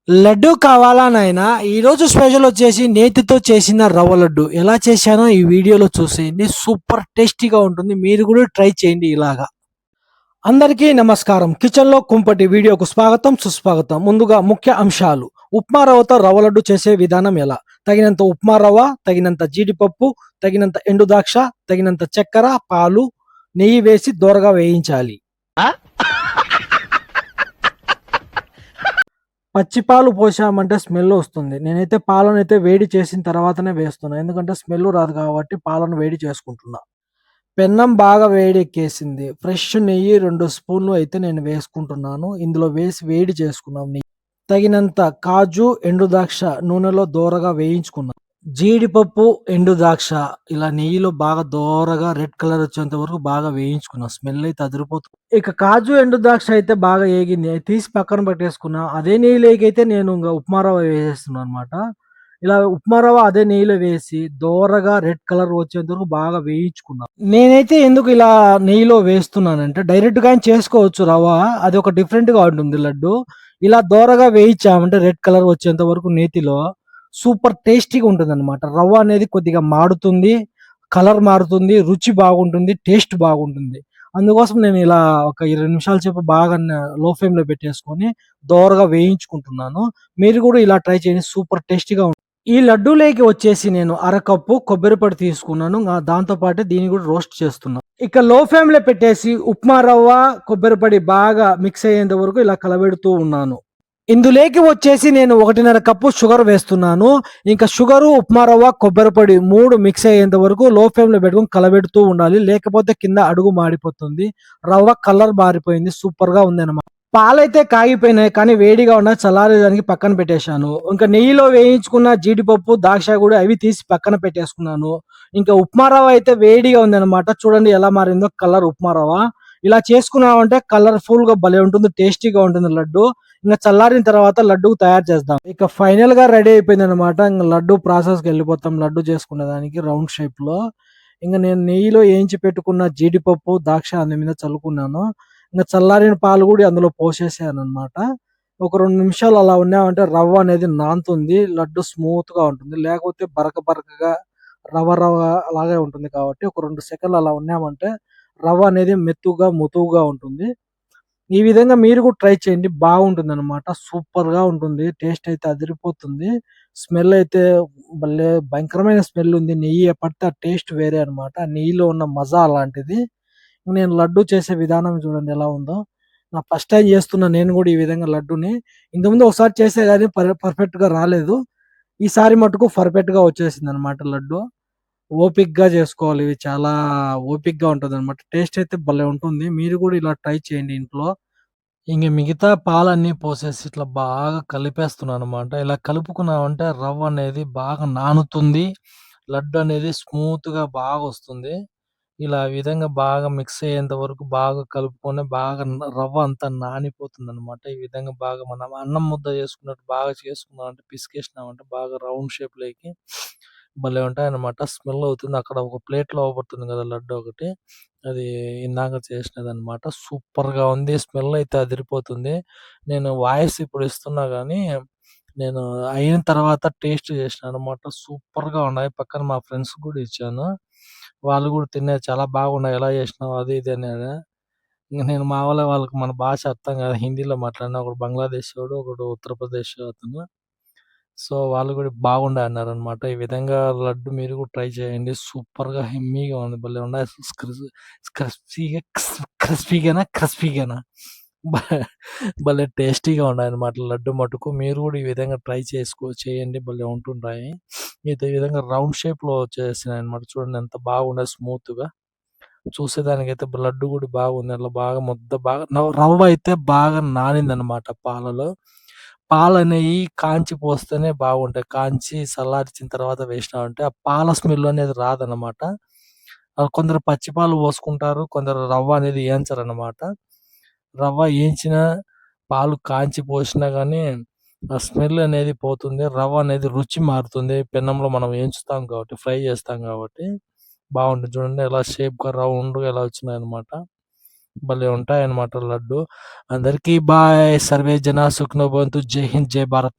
లడ్డు కావాలా నాయనా? ఈరోజు స్పెషల్ వచ్చేసి నేతితో చేసిన రవ్వ లడ్డు. ఎలా చేశానో ఈ వీడియోలో చూసేయండి. సూపర్ టేస్టీగా ఉంటుంది. మీరు కూడా ట్రై చేయండి ఇలాగా. అందరికీ నమస్కారం. కిచెన్‌లో కుంపటి వీడియోకు స్వాగతం, సుస్వాగతం. ముందుగా ముఖ్య అంశాలు. ఉప్మా రవ్వతో రవ్వ లడ్డు చేసే విధానం ఎలా? తగినంత ఉప్మా రవ్వ, తగినంత జీడిపప్పు, తగినంత ఎండు ద్రాక్ష, తగినంత చక్కెర, పాలు, నెయ్యి వేసి దోరగా వేయించాలి. పచ్చి పాలు పోసామంటే స్మెల్ వస్తుంది. నేనైతే పాలనైతే వేడి చేసిన తర్వాతనే వేస్తున్నా. ఎందుకంటే స్మెల్ రాదు కాబట్టి పాలను వేడి చేసుకుంటున్నా. పెన్నం బాగా వేడెక్కేసింది. ఫ్రెష్ నెయ్యి 2 స్పూన్లు అయితే నేను వేసుకుంటున్నాను. ఇందులో వేసి వేడి చేసుకున్నాం నెయ్యి. తగినంత కాజు, ఎండు ద్రాక్ష నూనెలో దోరగా వేయించుకున్నాం. జీడిపప్పు, ఎండు ద్రాక్ష ఇలా నెయ్యిలో బాగా దోరగా రెడ్ కలర్ వచ్చేంత వరకు బాగా వేయించుకున్నాం. స్మెల్ అయితే అదిరిపోతుంది. ఇక కాజు, ఎండు ద్రాక్ష అయితే బాగా ఏగింది. అయి తీసి పక్కన పెట్టేసుకున్నా. అదే నెయ్యిలోకైతే నేను ఇంగ ఉప్మా రవ్వ వేసేస్తున్నానన్నమాట. ఇలా ఉప్మా రవ్వ అదే నెయ్యిలో వేసి దోరగా రెడ్ కలర్ వచ్చేంత వరకు బాగా వేయించుకున్నా. నేనైతే ఎందుకు ఇలా నెయ్యిలో వేస్తున్నానంటే డైరెక్ట్‌గా అయిన చేసుకోవచ్చు రవ్వ. అది ఒక డిఫరెంట్‌గా ఉంటుంది లడ్డు. ఇలా దోరగా వేయించామంటే రెడ్ కలర్ వచ్చేంత వరకు నేతిలో సూపర్ టేస్టీగా ఉంటుందన్నమాట. రవ్వ అనేది కొద్దిగా మాడుతుంది, కలర్ మారుతుంది, రుచి బాగుంటుంది, టేస్ట్ బాగుంటుంది. అందుకోసం నేను ఇలా ఒక 20 నిమిషాల సేపు బాగా లో ఫ్లేమ్‌లో పెట్టేసుకొని దోరగా వేయించుకుంటున్నాను. మీరు కూడా ఇలా ట్రై చేయండి. సూపర్ టేస్టీగా ఈ లడ్డూలేకి వచ్చేసి నేను అరకప్పు కొబ్బరి పొడి తీసుకున్నాను. దాంతో పాటు దీన్ని కూడా రోస్ట్ చేస్తున్నా. ఇక లో ఫ్లేమ్‌లో పెట్టేసి ఉప్మా రవ్వ, కొబ్బరి పొడి బాగా మిక్స్ అయ్యేంత వరకు ఇలా కలబెడుతూ ఉన్నాను. ఇందులోకి వచ్చేసి నేను 1:30 కప్పు షుగర్ వేస్తున్నాను. ఇంకా షుగరు, ఉప్మా రవ్వ, కొబ్బరి పొడి 3 మిక్స్ అయ్యేంత వరకు లో ఫ్లేమ్‌లో పెట్టుకొని కలబెడుతూ ఉండాలి. లేకపోతే కింద అడుగు మాడిపోతుంది. రవ్వ కలర్ మారిపోయింది. సూపర్‌గా ఉందన్నమాట. పాలైతే కాగిపోయినాయి. కానీ వేడిగా ఉన్నాయి. చల్లారేదానికి పక్కన పెట్టేశాను. ఇంకా నెయ్యిలో వేయించుకున్న జీడిపప్పు, ద్రాక్ష గూడా అవి తీసి పక్కన పెట్టేసుకున్నాను. ఇంకా ఉప్మా రవ్వ అయితే వేడిగా ఉందన్నమాట. చూడండి ఎలా మారిందో కలర్ ఉప్మా రవ్వ. ఇలా చేసుకున్నామంటే కలర్‌ఫుల్‌గా భలే ఉంటుంది. టేస్టీగా ఉంటుంది లడ్డు. ఇంక చల్లారిన తర్వాత లడ్డు తయారు చేద్దాం. ఇక ఫైనల్‌గా రెడీ అయిపోయిందన్నమాట. ఇంక లడ్డు ప్రాసెస్‌కెళ్ళిపోతాం. లడ్డు చేసుకునేదానికి రౌండ్ షేప్‌లో. ఇంక నేను నెయ్యిలో ఏయించి పెట్టుకున్న జీడిపప్పు, ద్రాక్ష దాని మీద చల్లుకున్నాను. ఇంక చల్లారిన పాలు గూడా అందులో పోసేసాననమాట. ఒక 2 నిమిషాలు అలా ఉన్నామంటే రవ్వ అనేది నానుతుంది. లడ్డు స్మూత్‌గా ఉంటుంది. లేకపోతే బరక బరకగా రవ్వ అలాగే ఉంటుంది కాబట్టి ఒక 2 సెకన్లు అలా ఉన్నామంటే రవ్వ అనేది మెత్తుగా, ముతువుగా ఉంటుంది. ఈ విధంగా మీరు కూడా ట్రై చేయండి. బాగుంటుందనమాట. సూపర్‌గా ఉంటుంది. టేస్ట్ అయితే అదిరిపోతుంది. స్మెల్ అయితే భలే భయంకరమైన స్మెల్ ఉంది. నెయ్యి పడితే ఆ టేస్ట్ వేరే అనమాట. ఆ నెయ్యిలో ఉన్న మజా అలాంటిది. నేను లడ్డూ చేసే విధానం చూడండి ఎలా ఉందో. నా ఫస్ట్ టైమ్ చేస్తున్నా నేను గూడా ఈ విధంగా లడ్డూని. ఇంతకుముందు ఒకసారి చేసా గానీ పర్ఫెక్ట్‌గా రాలేదు. ఈసారి మటుకు పర్ఫెక్ట్‌గా వచ్చేసిందనమాట లడ్డు. ఓపికగా చేసుకోవాలి. ఇవి చాలా ఓపికగా ఉంటదనమాట. టేస్ట్ అయితే భలే ఉంటుంది. మీరు గూడా ఇలా ట్రై చేయండి ఇంట్లో. ఇంక మిగతా పాలన్నీ పోసేసి ఇట్లా బాగా కలిపేస్తున్నాననమాట. ఇలా కలుపుకున్నామంటే రవ్వ అనేది బాగా నానుతుంది. లడ్డు అనేది స్మూత్‌గా బాగొస్తుంది. ఇలా ఈ విధంగా బాగా మిక్స్ అయ్యేంత వరకు బాగా కలుపుకొని బాగా రవ్వ అంతా నానిపోతుందనమాట. ఈ విధంగా బాగా మనం అన్నం ముద్ద చేసుకున్నట్టు బాగా చేసుకున్నామంటే పిసికేసినామంటే బాగా రౌండ్ షేప్‌లోకి భలే ఉంటాయన్నమాట. స్మెల్ అవుతుంది. అక్కడ ఒక ప్లేట్‌లో అవుపడుతుంది కదా! లడ్డు ఒకటి. అది ఇందాక చేసినదనమాట. సూపర్‌గా ఉంది. స్మెల్ అయితే అదిరిపోతుంది. నేను వాయిస్ ఇప్పుడు ఇస్తున్నా గానీ, నేను అయిన తర్వాత టేస్ట్ చేసినాననమాట. సూపర్‌గా ఉన్నాయి. పక్కన మా ఫ్రెండ్స్‌కి గూడా ఇచ్చాను. వాళ్ళు గూడా తిన్నారు. చాలా బాగున్నాయి. ఎలా చేసినావు? అది ఇది అన్నారు. ఇంక నేను మామూలుగా వాళ్ళకి మన భాష అర్థం కాదు. హిందీలో మాట్లాడినా. ఒకడు బంగ్లాదేశోడు, ఒకడు ఉత్తరప్రదేశ్ అతను. సో, వాళ్ళు గూడా బాగుండాయి అన్నారనమాట. ఈ విధంగా లడ్డు మీరు కూడా ట్రై చేయండి. సూపర్‌గా యమ్మీగా ఉంది. భలే ఉన్నాయి. క్రిస్పీగా క్రిస్పీగానా? భ భలే టేస్టీగా ఉన్నాయన్నమాట లడ్డు మటుకు. మీరు గూడా ఈ విధంగా ట్రై చేయండి. భలే ఉంటుంటాయి. ఈ విధంగా రౌండ్ షేప్‌లో వచ్చేసినాయన్నమాట. చూడండి ఎంత బాగున్నాయి స్మూత్‌గా. చూసేదానికైతే లడ్డు గూడా బాగుంది. అట్లా బాగా ముద్ద బాగా రవ్వ అయితే బాగా నానిందన్నమాట పాలలో. పాలనేయి కాంచి పోస్తేనే బాగుంటాయి. కాంచి చల్లార్చిన తర్వాత వేసినామంటే ఆ పాల స్మెల్ అనేది రాదన్నమాట. కొందరు పచ్చి పాలు పోసుకుంటారు. కొందరు రవ్వ అనేది ఏంచరన్నమాట. రవ్వ ఏంచిన పాలు కాంచి పోసినా గానీ ఆ స్మెల్ అనేది పోతుంది. రవ్వ అనేది రుచి మారుతుంది. పెన్నంలో మనం ఏంచుతాం కాబట్టి, ఫ్రై చేస్తాం కాబట్టి బావుంటుంది. చూడండి ఎలా షేప్‌గా రౌండ్‌గా ఎలా వచ్చినాయన్నమాట. భలే ఉంటాయన్నమాట లడ్డు. అందరికీ బాయ్. సర్వే జన సుఖినో భవంతు. జై హింద్, జై భారత్.